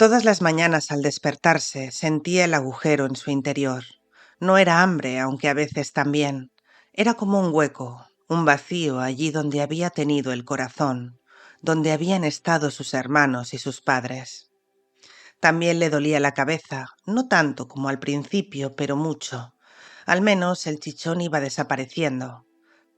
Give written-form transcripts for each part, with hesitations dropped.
Todas las mañanas al despertarse sentía el agujero en su interior. No era hambre, aunque a veces también. Era como un hueco, un vacío allí donde había tenido el corazón, donde habían estado sus hermanos y sus padres. También le dolía la cabeza, no tanto como al principio, pero mucho. Al menos el chichón iba desapareciendo,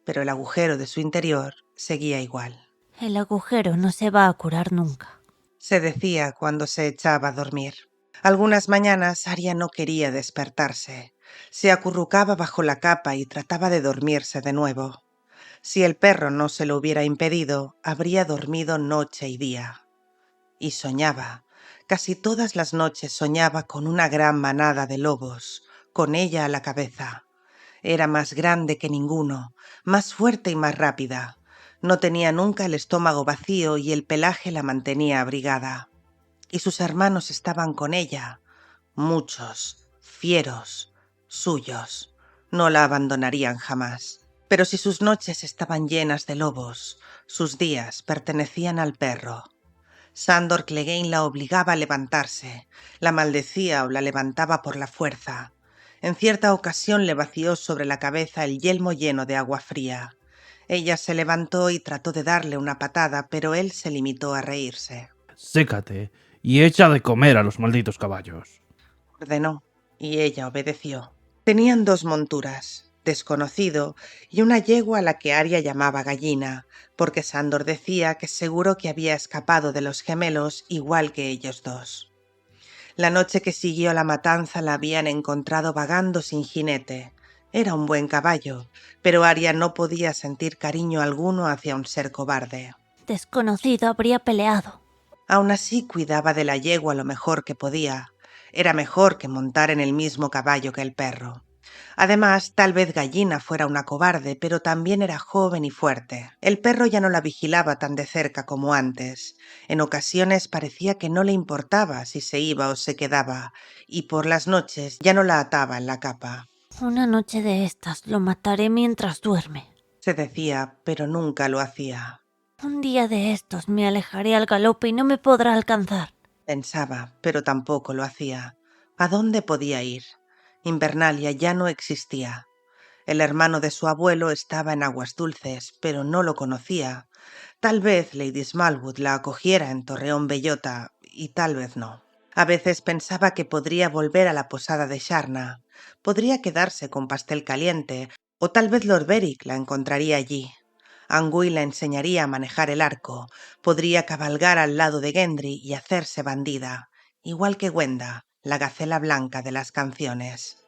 pero el agujero de su interior seguía igual. El agujero no se va a curar nunca, Se decía cuando se echaba a dormir. Algunas mañanas Aria no quería despertarse. Se acurrucaba bajo la capa y trataba de dormirse de nuevo. Si el perro no se lo hubiera impedido, habría dormido noche y día. Y soñaba. Casi todas las noches soñaba con una gran manada de lobos, con ella a la cabeza. Era más grande que ninguno, más fuerte y más rápida. No tenía nunca el estómago vacío y el pelaje la mantenía abrigada. Y sus hermanos estaban con ella, muchos, fieros, suyos. No la abandonarían jamás. Pero si sus noches estaban llenas de lobos, sus días pertenecían al perro. Sandor Clegane la obligaba a levantarse, la maldecía o la levantaba por la fuerza. En cierta ocasión le vació sobre la cabeza el yelmo lleno de agua fría. Ella se levantó y trató de darle una patada, pero él se limitó a reírse. Sécate y echa de comer a los malditos caballos. Ordenó, y ella obedeció. Tenían 2 monturas, Desconocido y una yegua a la que Aria llamaba Gallina, porque Sandor decía que seguro que había escapado de los gemelos igual que ellos dos. La noche que siguió a la matanza la habían encontrado vagando sin jinete. Era un buen caballo, pero Aria no podía sentir cariño alguno hacia un ser cobarde. Desconocido habría peleado. Aún así cuidaba de la yegua lo mejor que podía. Era mejor que montar en el mismo caballo que el perro. Además, tal vez Gallina fuera una cobarde, pero también era joven y fuerte. El perro ya no la vigilaba tan de cerca como antes. En ocasiones parecía que no le importaba si se iba o se quedaba, y por las noches ya no la ataba en la capa. Una noche de estas lo mataré mientras duerme. Se decía, pero nunca lo hacía. Un día de estos me alejaré al galope y no me podrá alcanzar. Pensaba, pero tampoco lo hacía. ¿A dónde podía ir? Invernalia ya no existía. El hermano de su abuelo estaba en Aguas Dulces, pero no lo conocía. Tal vez Lady Smallwood la acogiera en Torreón Bellota, y tal vez no. A veces pensaba que podría volver a la posada de Sharna. Podría quedarse con Pastel Caliente, o tal vez Lord Beric la encontraría allí. Angui la enseñaría a manejar el arco. Podría cabalgar al lado de Gendry y hacerse bandida, igual que Gwenda, la gacela blanca de las canciones.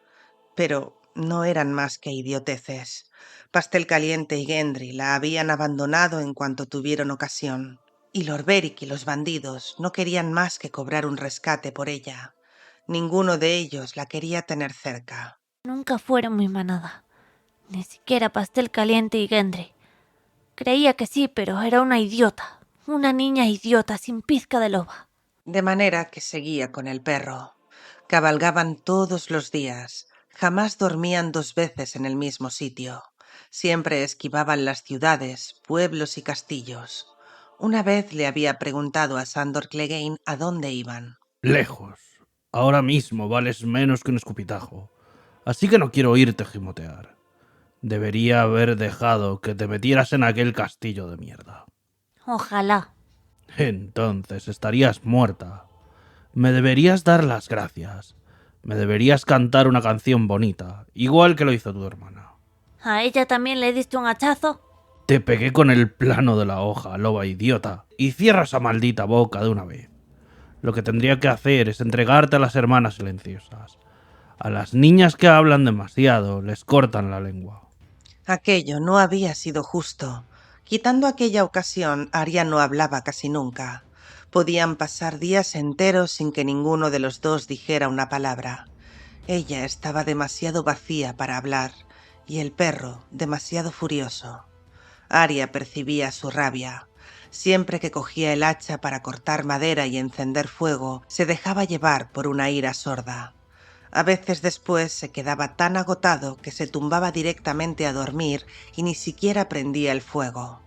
Pero no eran más que idioteces. Pastel Caliente y Gendry la habían abandonado en cuanto tuvieron ocasión. Y Lord Beric y los bandidos no querían más que cobrar un rescate por ella. Ninguno de ellos la quería tener cerca. Nunca fueron mi manada. Ni siquiera Pastel Caliente y Gendry. Creía que sí, pero era una idiota. Una niña idiota sin pizca de loba. De manera que seguía con el perro. Cabalgaban todos los días. Jamás dormían 2 veces en el mismo sitio. Siempre esquivaban las ciudades, pueblos y castillos. Una vez le había preguntado a Sandor Clegane a dónde iban. Lejos. Ahora mismo vales menos que un escupitajo. Así que no quiero oírte gimotear. Debería haber dejado que te metieras en aquel castillo de mierda. Ojalá. Entonces estarías muerta. Me deberías dar las gracias. Me deberías cantar una canción bonita, igual que lo hizo tu hermana. ¿A ella también le diste un hachazo? Te pegué con el plano de la hoja, loba idiota, y cierra esa maldita boca de una vez. Lo que tendría que hacer es entregarte a las hermanas silenciosas. A las niñas que hablan demasiado les cortan la lengua. Aquello no había sido justo. Quitando aquella ocasión, Arya no hablaba casi nunca. Podían pasar días enteros sin que ninguno de los dos dijera una palabra. Ella estaba demasiado vacía para hablar, y el perro demasiado furioso. Arya percibía su rabia. Siempre que cogía el hacha para cortar madera y encender fuego, se dejaba llevar por una ira sorda. A veces después se quedaba tan agotado que se tumbaba directamente a dormir y ni siquiera prendía el fuego.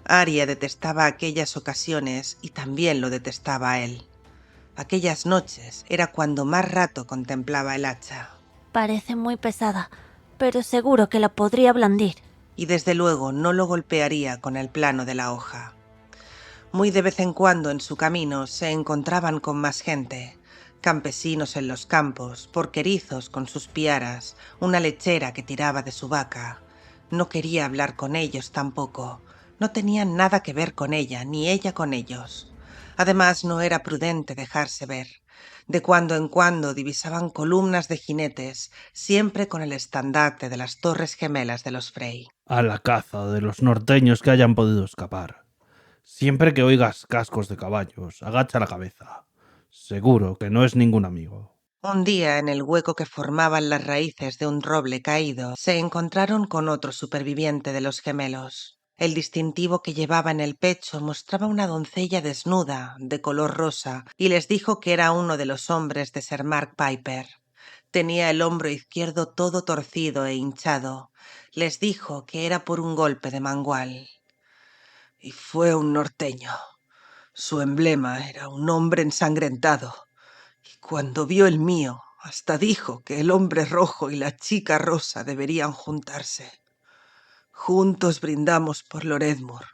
Arya detestaba aquellas ocasiones y también lo detestaba a él. Aquellas noches era cuando más rato contemplaba el hacha. Parece muy pesada, pero seguro que la podría blandir. Y desde luego no lo golpearía con el plano de la hoja. Muy de vez en cuando en su camino se encontraban con más gente, campesinos en los campos, porquerizos con sus piaras, una lechera que tiraba de su vaca. No quería hablar con ellos tampoco, no tenían nada que ver con ella, ni ella con ellos. Además, no era prudente dejarse ver. De cuando en cuando divisaban columnas de jinetes, siempre con el estandarte de las Torres Gemelas de los Frey. A la caza de los norteños que hayan podido escapar. Siempre que oigas cascos de caballos, agacha la cabeza. Seguro que no es ningún amigo. Un día, en el hueco que formaban las raíces de un roble caído, se encontraron con otro superviviente de los gemelos. El distintivo que llevaba en el pecho mostraba una doncella desnuda, de color rosa, y les dijo que era uno de los hombres de Sir Mark Piper. Tenía el hombro izquierdo todo torcido e hinchado. Les dijo que era por un golpe de mangual. Y fue un norteño. Su emblema era un hombre ensangrentado. Y cuando vio el mío, hasta dijo que el hombre rojo y la chica rosa deberían juntarse. Juntos brindamos por Lord Edmure,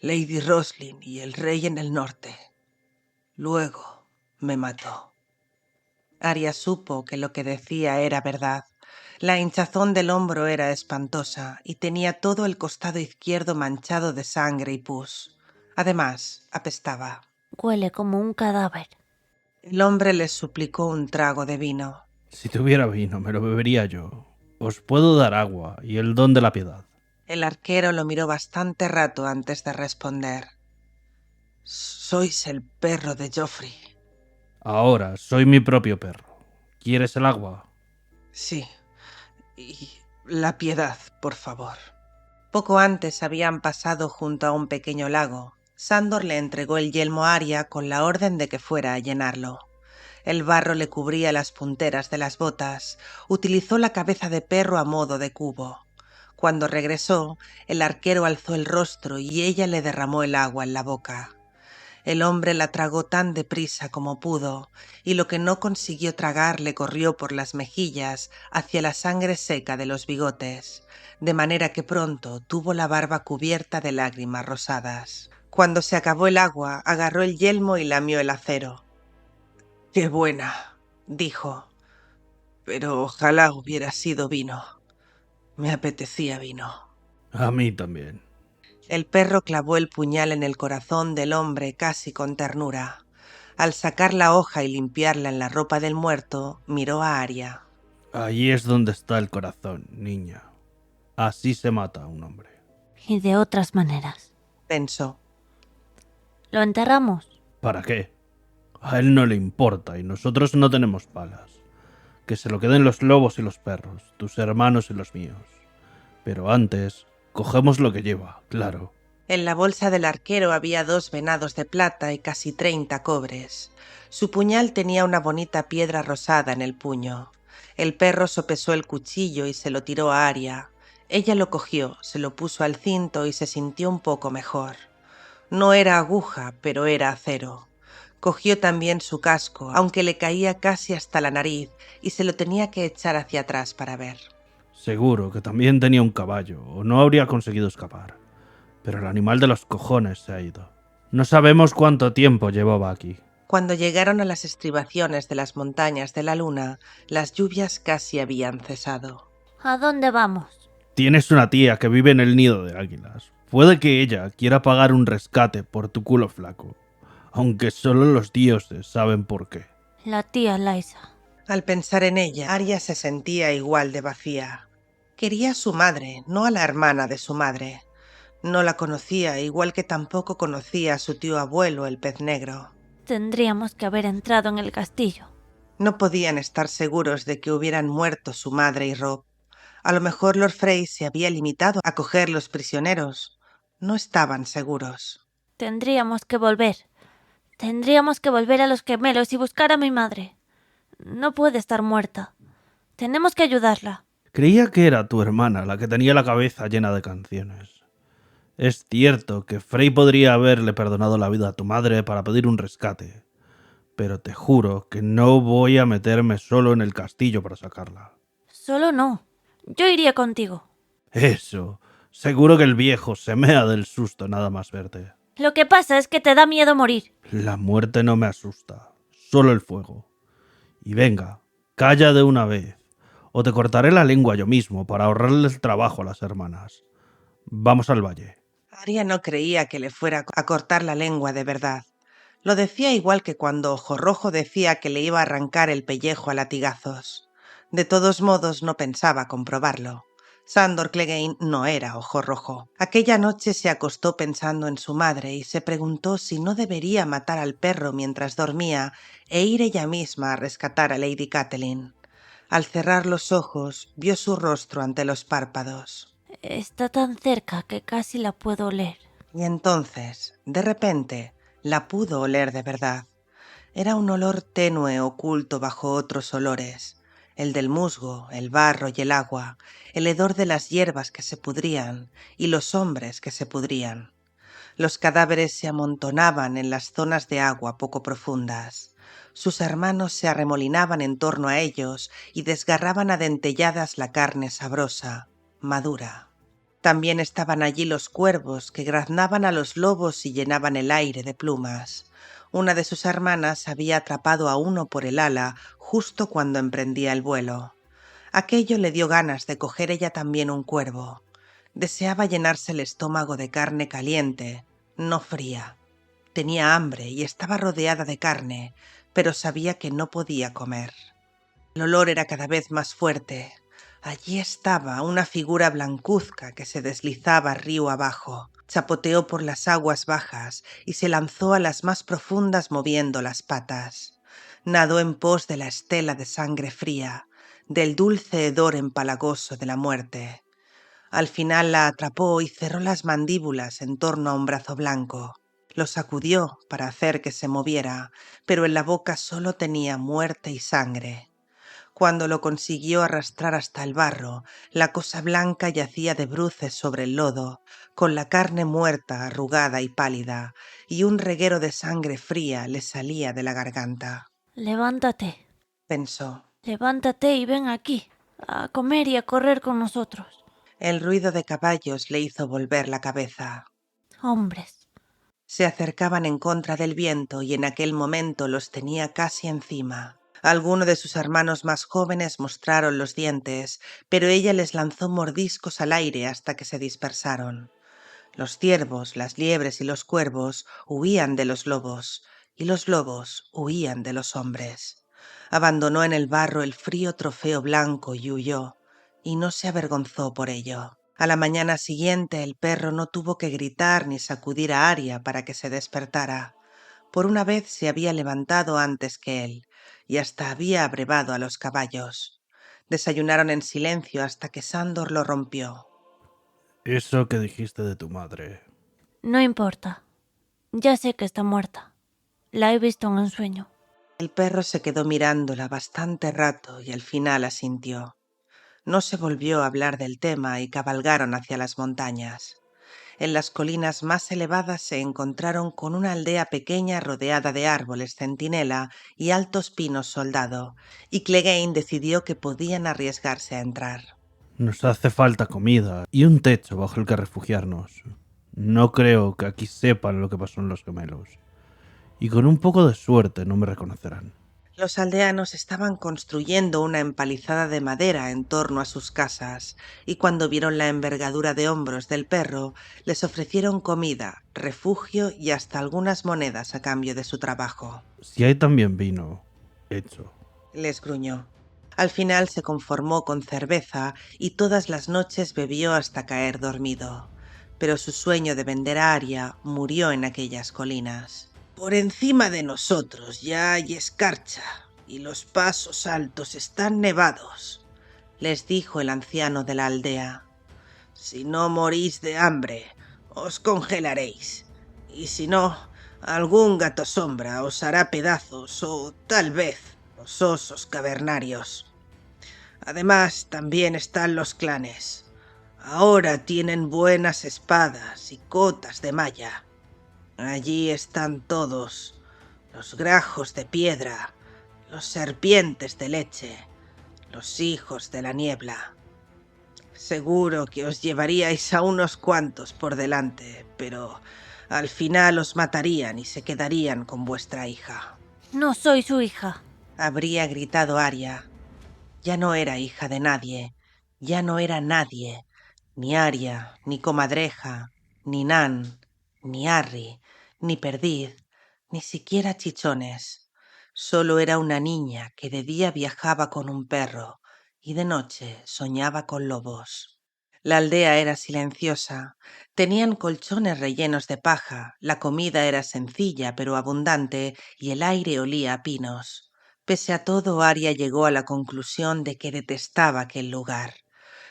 Lady Roslin y el rey en el norte. Luego me mató. Arya supo que lo que decía era verdad. La hinchazón del hombro era espantosa y tenía todo el costado izquierdo manchado de sangre y pus. Además, apestaba. Huele como un cadáver. El hombre les suplicó un trago de vino. Si tuviera vino, me lo bebería yo. Os puedo dar agua y el don de la piedad. El arquero lo miró bastante rato antes de responder. Sois el perro de Joffrey. Ahora soy mi propio perro. ¿Quieres el agua? Sí. Y la piedad, por favor. Poco antes habían pasado junto a un pequeño lago. Sandor le entregó el yelmo a Arya con la orden de que fuera a llenarlo. El barro le cubría las punteras de las botas. Utilizó la cabeza de perro a modo de cubo. Cuando regresó, el arquero alzó el rostro y ella le derramó el agua en la boca. El hombre la tragó tan deprisa como pudo, y lo que no consiguió tragar le corrió por las mejillas hacia la sangre seca de los bigotes, de manera que pronto tuvo la barba cubierta de lágrimas rosadas. Cuando se acabó el agua, agarró el yelmo y lamió el acero. «¡Qué buena!», dijo. «Pero ojalá hubiera sido vino. Me apetecía vino». A mí también. El perro clavó el puñal en el corazón del hombre casi con ternura. Al sacar la hoja y limpiarla en la ropa del muerto, miró a Arya. Allí es donde está el corazón, niña. Así se mata a un hombre. Y de otras maneras. Pensó. ¿Lo enterramos? ¿Para qué? A él no le importa y nosotros no tenemos palas. Que se lo queden los lobos y los perros, tus hermanos y los míos. Pero antes, cogemos lo que lleva, claro. En la bolsa del arquero había 2 venados de plata y casi 30 cobres. Su puñal tenía una bonita piedra rosada en el puño. El perro sopesó el cuchillo y se lo tiró a Arya. Ella lo cogió, se lo puso al cinto y se sintió un poco mejor. No era aguja, pero era acero. Cogió también su casco, aunque le caía casi hasta la nariz, y se lo tenía que echar hacia atrás para ver. Seguro que también tenía un caballo, o no habría conseguido escapar. Pero el animal de los cojones se ha ido. No sabemos cuánto tiempo llevaba aquí. Cuando llegaron a las estribaciones de las montañas de la luna, las lluvias casi habían cesado. ¿A dónde vamos? Tienes una tía que vive en el nido de águilas. Puede que ella quiera pagar un rescate por tu culo flaco. Aunque solo los dioses saben por qué. La tía Lysa. Al pensar en ella, Arya se sentía igual de vacía. Quería a su madre, no a la hermana de su madre. No la conocía, igual que tampoco conocía a su tío abuelo, el pez negro. Tendríamos que haber entrado en el castillo. No podían estar seguros de que hubieran muerto su madre y Robb. A lo mejor Lord Frey se había limitado a coger los prisioneros. No estaban seguros. Tendríamos que volver. Tendríamos que volver a los gemelos y buscar a mi madre. No puede estar muerta. Tenemos que ayudarla. Creía que era tu hermana la que tenía la cabeza llena de canciones. Es cierto que Frey podría haberle perdonado la vida a tu madre para pedir un rescate, pero te juro que no voy a meterme solo en el castillo para sacarla. Solo no. Yo iría contigo. Eso, seguro que el viejo se mea del susto nada más verte. Lo que pasa es que te da miedo morir. La muerte no me asusta, solo el fuego. Y venga, calla de una vez, o te cortaré la lengua yo mismo para ahorrarle el trabajo a las hermanas. Vamos al valle. Aria no creía que le fuera a cortar la lengua de verdad. Lo decía igual que cuando Ojo Rojo decía que le iba a arrancar el pellejo a latigazos. De todos modos no pensaba comprobarlo. Sandor Clegane no era Ojo Rojo. Aquella noche se acostó pensando en su madre y se preguntó si no debería matar al perro mientras dormía e ir ella misma a rescatar a Lady Catelyn. Al cerrar los ojos, vio su rostro ante los párpados. Está tan cerca que casi la puedo oler. Y entonces, de repente, la pudo oler de verdad. Era un olor tenue oculto bajo otros olores, el del musgo, el barro y el agua, el hedor de las hierbas que se pudrían y los hombres que se pudrían. Los cadáveres se amontonaban en las zonas de agua poco profundas. Sus hermanos se arremolinaban en torno a ellos y desgarraban a dentelladas la carne sabrosa, madura. También estaban allí los cuervos que graznaban a los lobos y llenaban el aire de plumas. Una de sus hermanas había atrapado a uno por el ala justo cuando emprendía el vuelo. Aquello le dio ganas de coger ella también un cuervo. Deseaba llenarse el estómago de carne caliente, no fría. Tenía hambre y estaba rodeada de carne, pero sabía que no podía comer. El olor era cada vez más fuerte. Allí estaba una figura blancuzca que se deslizaba río abajo, chapoteó por las aguas bajas y se lanzó a las más profundas moviendo las patas. Nadó en pos de la estela de sangre fría, del dulce hedor empalagoso de la muerte. Al final la atrapó y cerró las mandíbulas en torno a un brazo blanco. Lo sacudió para hacer que se moviera, pero en la boca solo tenía muerte y sangre. Cuando lo consiguió arrastrar hasta el barro, la cosa blanca yacía de bruces sobre el lodo, con la carne muerta, arrugada y pálida, y un reguero de sangre fría le salía de la garganta. Levántate, Pensó. levántate y ven aquí, a comer y a correr con nosotros. El ruido de caballos le hizo volver la cabeza. Hombres. Se acercaban en contra del viento y en aquel momento los tenía casi encima. Algunos de sus hermanos más jóvenes mostraron los dientes, pero ella les lanzó mordiscos al aire hasta que se dispersaron. Los ciervos, las liebres y los cuervos huían de los lobos, y los lobos huían de los hombres. Abandonó en el barro el frío trofeo blanco y huyó, y no se avergonzó por ello. A la mañana siguiente el perro no tuvo que gritar ni sacudir a Aria para que se despertara. Por una vez se había levantado antes que él, y hasta había abrevado a los caballos. Desayunaron en silencio hasta que Sandor lo rompió. Eso que dijiste de tu madre. No importa. Ya sé que está muerta. La he visto en un sueño. El perro se quedó mirándola bastante rato y al final asintió. No se volvió a hablar del tema y cabalgaron hacia las montañas. En las colinas más elevadas se encontraron con una aldea pequeña rodeada de árboles centinela y altos pinos soldado, y Clegane decidió que podían arriesgarse a entrar. Nos hace falta comida y un techo bajo el que refugiarnos. No creo que aquí sepan lo que pasó en los gemelos. Y con un poco de suerte no me reconocerán. Los aldeanos estaban construyendo una empalizada de madera en torno a sus casas, y cuando vieron la envergadura de hombros del perro, les ofrecieron comida, refugio y hasta algunas monedas a cambio de su trabajo. Si hay también vino, hecho. Les gruñó. Al final se conformó con cerveza y todas las noches bebió hasta caer dormido. Pero su sueño de vender a Aria murió en aquellas colinas. Por encima de nosotros ya hay escarcha y los pasos altos están nevados, les dijo el anciano de la aldea. Si no morís de hambre, os congelaréis. Y si no, algún gato sombra os hará pedazos o tal vez los osos cavernarios. Además, también están los clanes. Ahora tienen buenas espadas y cotas de malla. Allí están todos. los grajos de piedra, los serpientes de leche, los hijos de la niebla. Seguro que os llevaríais a unos cuantos por delante, pero al final os matarían y se quedarían con vuestra hija. No soy su hija. Habría gritado Arya. Ya no era hija de nadie, ya no era nadie, ni Arya, ni Comadreja, ni Nan, ni Arry, ni Perdiz, ni siquiera Chichones. Solo era una niña que de día viajaba con un perro y de noche soñaba con lobos. La aldea era silenciosa, tenían colchones rellenos de paja, la comida era sencilla pero abundante y el aire olía a pinos. Pese a todo, Arya llegó a la conclusión de que detestaba aquel lugar.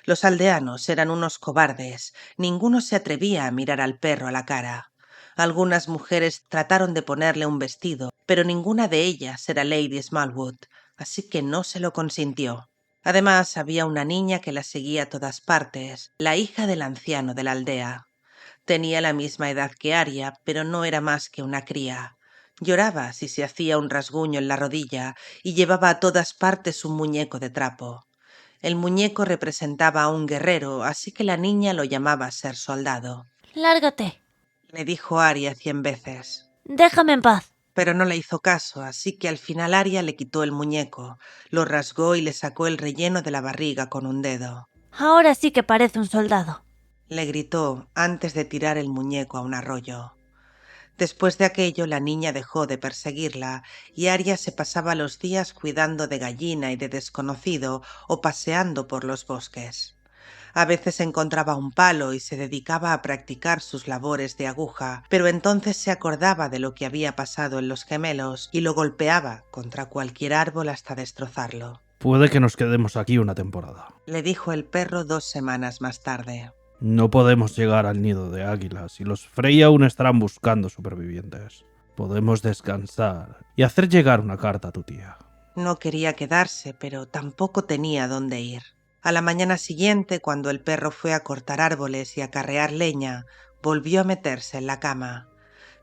Los aldeanos eran unos cobardes, ninguno se atrevía a mirar al perro a la cara. Algunas mujeres trataron de ponerle un vestido, pero ninguna de ellas era Lady Smallwood, así que no se lo consintió. Además, había una niña que la seguía a todas partes, la hija del anciano de la aldea. Tenía la misma edad que Arya, pero no era más que una cría. Lloraba si se hacía un rasguño en la rodilla y llevaba a todas partes un muñeco de trapo. El muñeco representaba a un guerrero, así que la niña lo llamaba ser soldado. Lárgate. Le dijo Arya 100 veces. Déjame en paz. Pero no le hizo caso, así que al final Arya le quitó el muñeco, lo rasgó y le sacó el relleno de la barriga con un dedo. Ahora sí que parece un soldado. Le gritó antes de tirar el muñeco a un arroyo. Después de aquello, la niña dejó de perseguirla y Arya se pasaba los días cuidando de Gallina y de Desconocido o paseando por los bosques. A veces encontraba un palo y se dedicaba a practicar sus labores de aguja, pero entonces se acordaba de lo que había pasado en los gemelos y lo golpeaba contra cualquier árbol hasta destrozarlo. Puede que nos quedemos aquí una temporada. Le dijo el perro 2 semanas más tarde. No podemos llegar al nido de águilas y los Frey aún estarán buscando supervivientes. Podemos descansar y hacer llegar una carta a tu tía. No quería quedarse, pero tampoco tenía dónde ir. A la mañana siguiente, cuando el perro fue a cortar árboles y a carrear leña, volvió a meterse en la cama.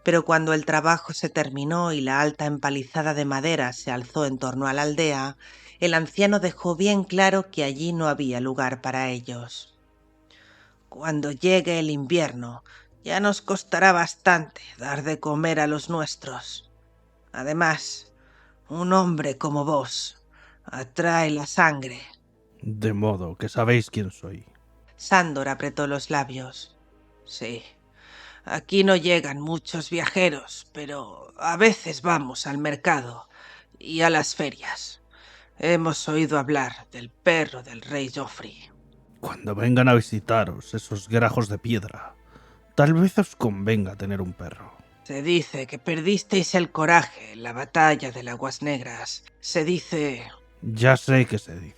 Pero cuando el trabajo se terminó y la alta empalizada de madera se alzó en torno a la aldea, el anciano dejó bien claro que allí no había lugar para ellos. Cuando llegue el invierno, ya nos costará bastante dar de comer a los nuestros. Además, un hombre como vos atrae la sangre. De modo que sabéis quién soy. Sándor apretó los labios. Sí, aquí no llegan muchos viajeros, pero a veces vamos al mercado y a las ferias. Hemos oído hablar del perro del rey Joffrey. Cuando vengan a visitaros esos grajos de piedra, tal vez os convenga tener un perro. Se dice que perdisteis el coraje en la batalla de Aguas Negras. Se dice... Ya sé que se dice.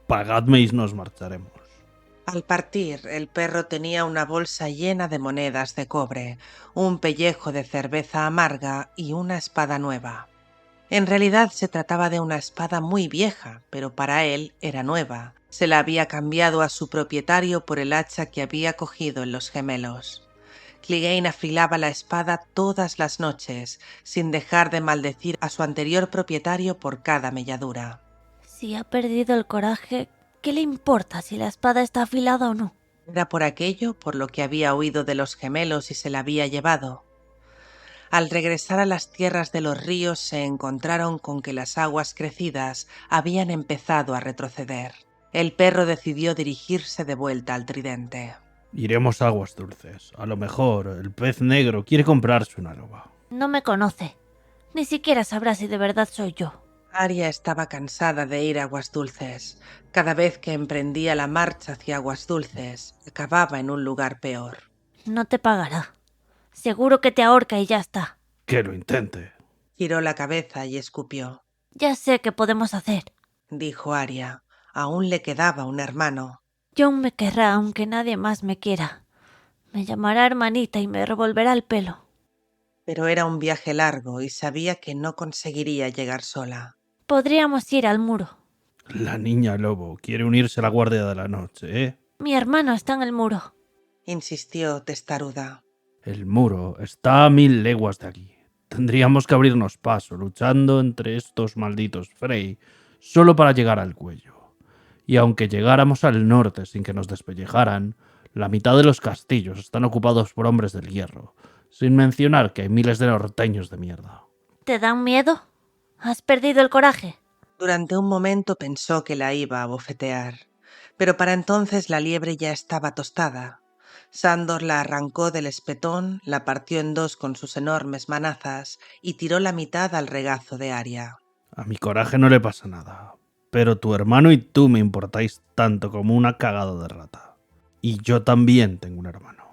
Pagadme y nos marcharemos. Al partir, el perro tenía una bolsa llena de monedas de cobre, un pellejo de cerveza amarga y una espada nueva. En realidad se trataba de una espada muy vieja, pero para él era nueva. Se la había cambiado a su propietario por el hacha que había cogido en los gemelos. Clegane afilaba la espada todas las noches, sin dejar de maldecir a su anterior propietario por cada melladura. Si ha perdido el coraje, ¿qué le importa si la espada está afilada o no? Era por aquello por lo que había huido de los gemelos y se la había llevado. Al regresar a las tierras de los ríos se encontraron con que las aguas crecidas habían empezado a retroceder. El perro decidió dirigirse de vuelta al tridente. Iremos a Aguas Dulces. A lo mejor el pez negro quiere comprarse una loba. No me conoce. Ni siquiera sabrá si de verdad soy yo. Arya estaba cansada de ir a Aguas Dulces. Cada vez que emprendía la marcha hacia Aguas Dulces, acababa en un lugar peor. No te pagará. Seguro que te ahorca y ya está. Que lo intente. Giró la cabeza y escupió. Ya sé qué podemos hacer. Dijo Arya. Aún le quedaba un hermano. Jon me querrá aunque nadie más me quiera. Me llamará hermanita y me revolverá el pelo. Pero era un viaje largo y sabía que no conseguiría llegar sola. Podríamos ir al muro. La niña lobo quiere unirse a la guardia de la noche, ¿eh? Mi hermano está en el muro. Insistió testaruda. El muro está a 1000 leguas de aquí. Tendríamos que abrirnos paso, luchando entre estos malditos Frey, solo para llegar al cuello. Y aunque llegáramos al norte sin que nos despellejaran, la mitad de los castillos están ocupados por hombres del hierro, sin mencionar que hay miles de norteños de mierda. ¿Te dan miedo? ¿Has perdido el coraje? Durante un momento pensó que la iba a bofetear, pero para entonces la liebre ya estaba tostada. Sándor la arrancó del espetón, la partió en dos con sus enormes manazas y tiró la mitad al regazo de Arya. A mi coraje no le pasa nada, pero tu hermano y tú me importáis tanto como una cagada de rata. Y yo también tengo un hermano.